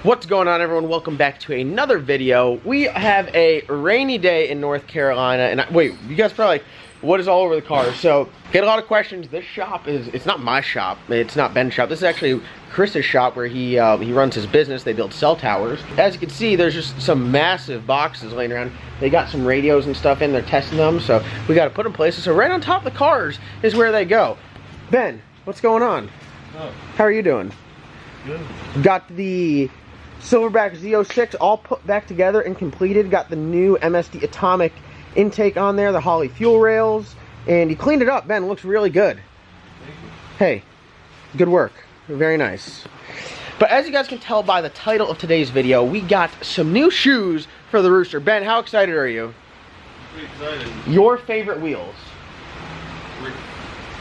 What's going on, everyone? Welcome back to another video. We have a rainy day in North Carolina, and wait, you guys probably like, what is all over the car? So, get a lot of questions. This shop it's not my shop. It's not Ben's shop. This is actually Chris's shop where he runs his business. They build cell towers. As you can see, there's just some massive boxes laying around. They got some radios and stuff in. They're testing them, so we got to put them places. So right on top of the cars is where they go. Ben, what's going on? Oh. How are you doing? Good. Got the Silverback Z06 all put back together and completed. Got the new MSD Atomic intake on there, the Holley fuel rails, and you cleaned it up. Ben, looks really good. Thank you. Hey, good work. Very nice. But as you guys can tell by the title of today's video, we got some new shoes for the Rooster. Ben, how excited are you? Pretty excited. Your favorite wheels?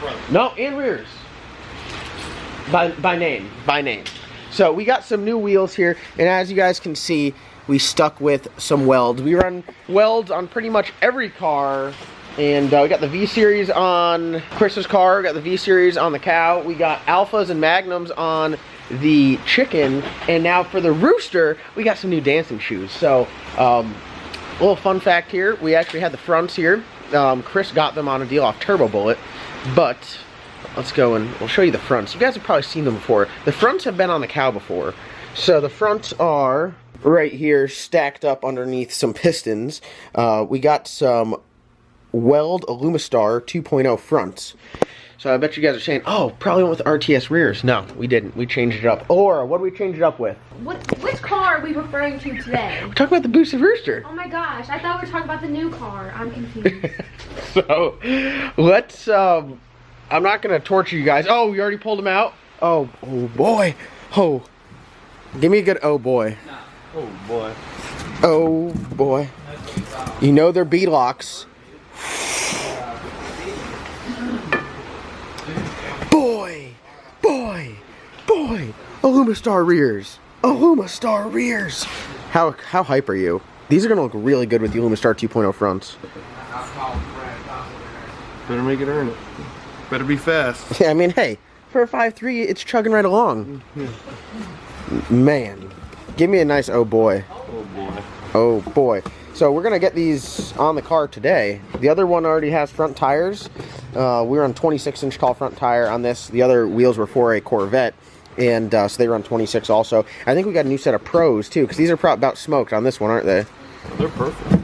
Front. No, and rears. By name. So we got some new wheels here, and as you guys can see, we stuck with some welds. We run welds on pretty much every car, and we got the V-Series on Chris's car, we got the V-Series on the Cow, we got Alphas and Magnums on the Chicken, and now for the Rooster, we got some new dancing shoes. So, a little fun fact here, we actually had the fronts here. Chris got them on a deal off Turbo Bullet, but let's go and we'll show you the fronts. You guys have probably seen them before. The fronts have been on the Cow before. So the fronts are right here stacked up underneath some pistons. We got some Weld Alumistar 2.0 fronts. So I bet you guys are saying, oh, probably went with RTS rears. No, we didn't. We changed it up. Or what did we change it up with? Which car are we referring to today? We're talking about the boosted Rooster. Oh my gosh, I thought we were talking about the new car. I'm confused. So let's I'm not gonna torture you guys. Oh, we already pulled them out? Oh boy. Oh. Give me a good oh boy. Oh boy. Oh boy. You know they're B-locks. Boy. Alumistar rears. Alumistar rears. How hype are you? These are gonna look really good with the Alumistar 2.0 fronts. Better make it earn it. Better be fast. Yeah, I mean, hey, for a 5.3, it's chugging right along. Man, give me a nice oh boy. Oh boy. Oh boy. So we're gonna get these on the car today. The other one already has front tires. We're on 26-inch tall front tire on this. The other wheels were for a Corvette, and so they run 26 also. I think we got a new set of Pros too, because these are about smoked on this one, aren't they? They're perfect.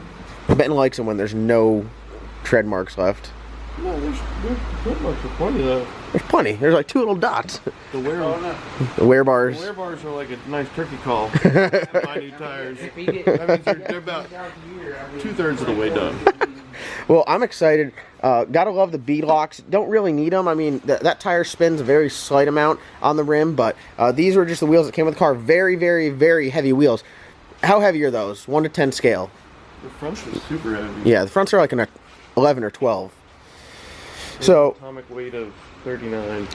Benton likes them when there's no tread marks left. No, there's plenty though. There's plenty. There's like 2 little dots. The wear bars. The wear bars are like a nice turkey call. My new tires. That means they're about 2/3 of the way done. Well, I'm excited. Gotta love the B-locks. Don't really need them. I mean, that tire spins a very slight amount on the rim, but these were just the wheels that came with the car. Very, very, very heavy wheels. How heavy are those? 1 to 10 scale. The fronts are super heavy. Yeah, the fronts are like an 11 or 12. So atomic weight of 39.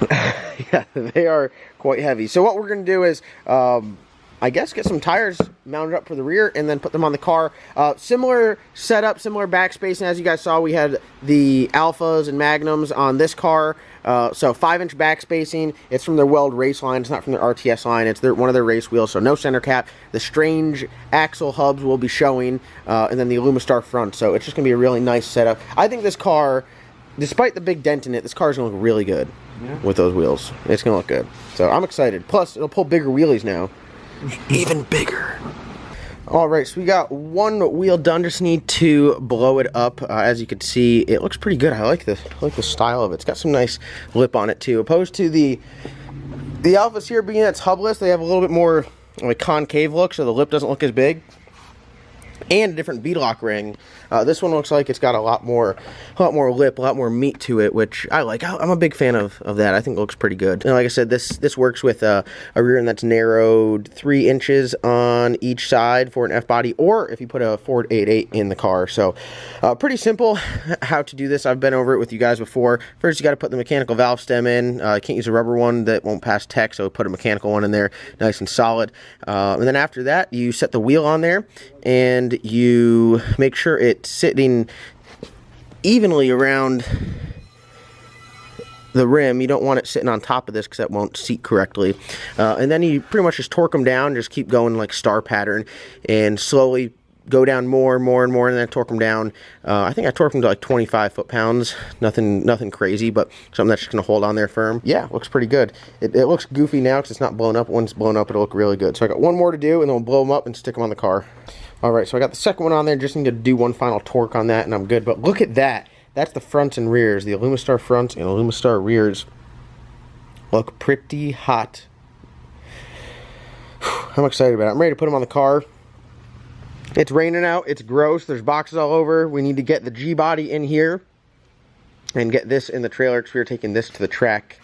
yeah, they are quite heavy. So what we're going to do is, I guess, get some tires mounted up for the rear and then put them on the car. Similar setup, similar back spacing. As you guys saw, we had the Alphas and Magnums on this car. So 5-inch back spacing. It's from their Weld race line. It's not from their RTS line. It's one of their race wheels. So no center cap. The strange axle hubs will be showing, and then the Alumistar front. So it's just going to be a really nice setup. I think this car, despite the big dent in it, this car is going to look really good with those wheels. It's going to look good. So I'm excited. Plus, it'll pull bigger wheelies now. Even bigger. Alright, so we got one wheel done. Just need to blow it up. As you can see, it looks pretty good. I like the style of it. It's got some nice lip on it too. Opposed to the Alphas here being that's hubless, they have a little bit more like concave look, so the lip doesn't look as big. And a different B-lock ring. This one looks like it's got a lot more lip, a lot more meat to it, which I like. I'm a big fan of that. I think it looks pretty good. And like I said, this works with a rear end that's narrowed 3 inches on each side for an F-body, or if you put a Ford 88 in the car. So pretty simple how to do this. I've been over it with you guys before. First, you got to put the mechanical valve stem in. You can't use a rubber one that won't pass tech, so put a mechanical one in there, nice and solid. And then after that, you set the wheel on there, and you make sure it's sitting evenly around the rim. You don't want it sitting on top of this because that won't seat correctly. And then you pretty much just torque them down, just keep going like star pattern, and slowly go down more and more and more, and then torque them down. I think I torqued them to like 25 foot-pounds. Nothing crazy, but something that's just going to hold on there firm. Yeah, looks pretty good. It looks goofy now because it's not blown up. Once it's blown up, it'll look really good. So I got one more to do, and then we'll blow them up and stick them on the car. All right, so I got the second one on there. Just need to do one final torque on that, and I'm good. But look at that. That's the fronts and rears. The Alumistar fronts and Alumistar rears look pretty hot. I'm excited about it. I'm ready to put them on the car. It's raining out. It's gross. There's boxes all over. We need to get the G-body in here and get this in the trailer because we are taking this to the track.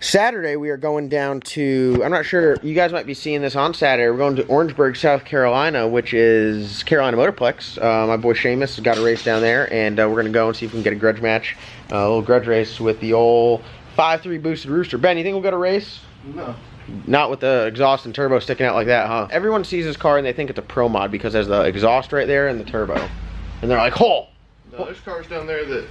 Saturday, we are going down to, I'm not sure, you guys might be seeing this on Saturday. We're going to Orangeburg, South Carolina, which is Carolina Motorplex. My boy Seamus has got a race down there, and we're going to go and see if we can get a grudge match. A little grudge race with the old 5.3 boosted Rooster. Ben, you think we'll get a race? No. Not with the exhaust and turbo sticking out like that, huh? Everyone sees this car and they think it's a Pro Mod because there's the exhaust right there and the turbo. And they're like, oh! No, there's cars down there that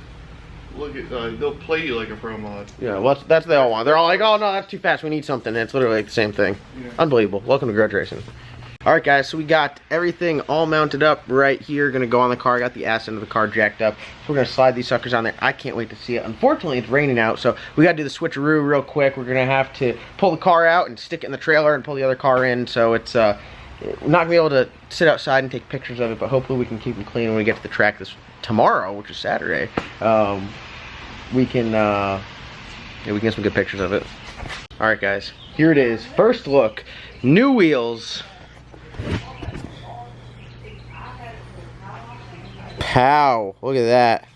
look at, they'll play you like a Pro Mod. Yeah, well, that's what they all want. They're all like, oh no, that's too fast, we need something. And it's literally like the same thing. Yeah. Unbelievable. Welcome to Grudge Racing. Alright guys, so we got everything all mounted up right here. Gonna go on the car. Got the ass end of the car jacked up. So we're gonna slide these suckers on there. I can't wait to see it. Unfortunately, it's raining out, so we gotta do the switcheroo real quick. We're gonna have to pull the car out and stick it in the trailer and pull the other car in. So it's we're not gonna be able to sit outside and take pictures of it, but hopefully we can keep them clean when we get to the track tomorrow, which is Saturday. We can get some good pictures of it. Alright guys, here it is. First look. New wheels. Pow, look at that.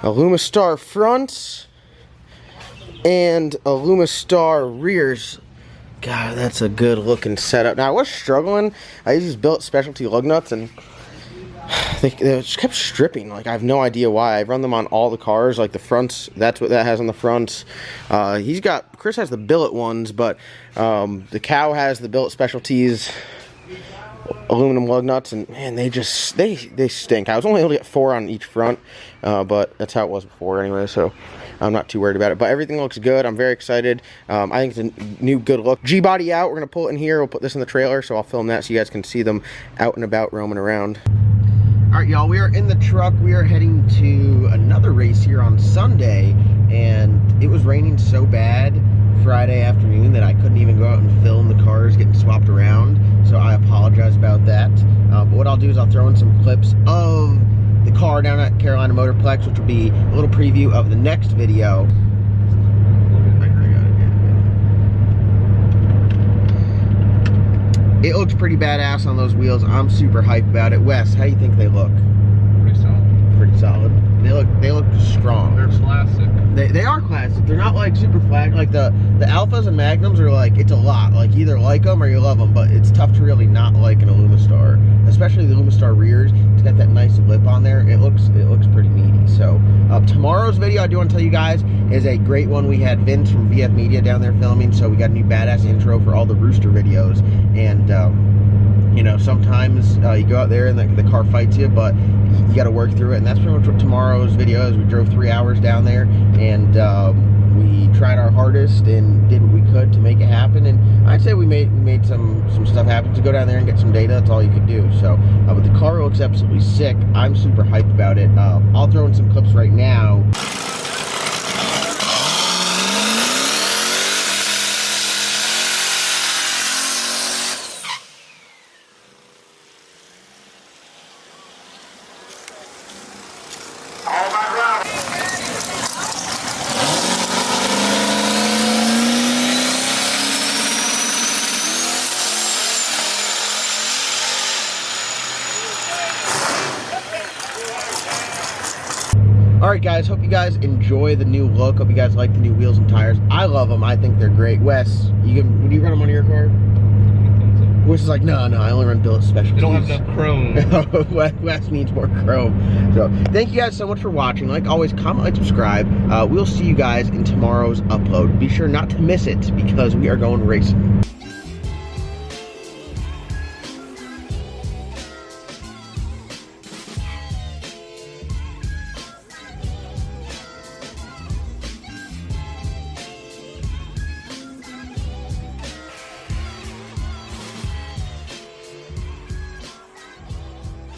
Alumistar fronts and Alumistar rears. God, that's a good looking setup. Now I was struggling. I just built specialty lug nuts and they just kept stripping. Like, I have no idea why. I've run them on all the cars, like the fronts. That's what that has on the fronts. Chris has the billet ones, but the Cow has the billet specialties aluminum lug nuts, and man, they stink. I was only able to get 4 on each front, but that's how it was before anyway, so I'm not too worried about it. But everything looks good. I'm very excited. I think it's a new good look. G-body out. We're gonna pull it in here. We'll put this in the trailer, so I'll film that so you guys can see them out and about roaming around. All right, y'all, we are in the truck. We are heading to another race here on Sunday, and it was raining so bad Friday afternoon that I couldn't even go out and film the cars getting swapped around, so I apologize about that. But what I'll do is I'll throw in some clips of the car down at Carolina Motorplex, which will be a little preview of the next video. It looks pretty badass on those wheels. I'm super hyped about it. Wes, how do you think they look? Pretty solid. Pretty solid. They look strong. They're classic. They are classic. They're not like super flat. Like the Alphas and Magnums are like, it's a lot. Like, you either like them or you love them, but it's tough to really not like an Alumistar, especially the Alumistar rears. It's got that nice lip on there. It looks pretty meaty. So tomorrow's video, I do want to tell you guys, is a great one. We had Vince from VF Media down there filming, so we got a new badass intro for all the Rooster videos. And you know, sometimes you go out there and the car fights you, but you got to work through it. And that's pretty much what tomorrow's video is. We drove 3 hours down there, and we tried our hardest and did what we could to make it happen. And I'd say we made some stuff happen. To go down there and get some data, that's all you could do. So, but the car looks absolutely sick. I'm super hyped about it. I'll throw in some clips right now. Alright guys, hope you guys enjoy the new look. Hope you guys like the new wheels and tires. I love them. I think they're great. Wes, would you run them on your car? Wes is like, no, I only run billet specialties. They don't have enough chrome. Wes needs more chrome. So, thank you guys so much for watching. Like always, comment, like, subscribe. We'll see you guys in tomorrow's upload. Be sure not to miss it because we are going racing.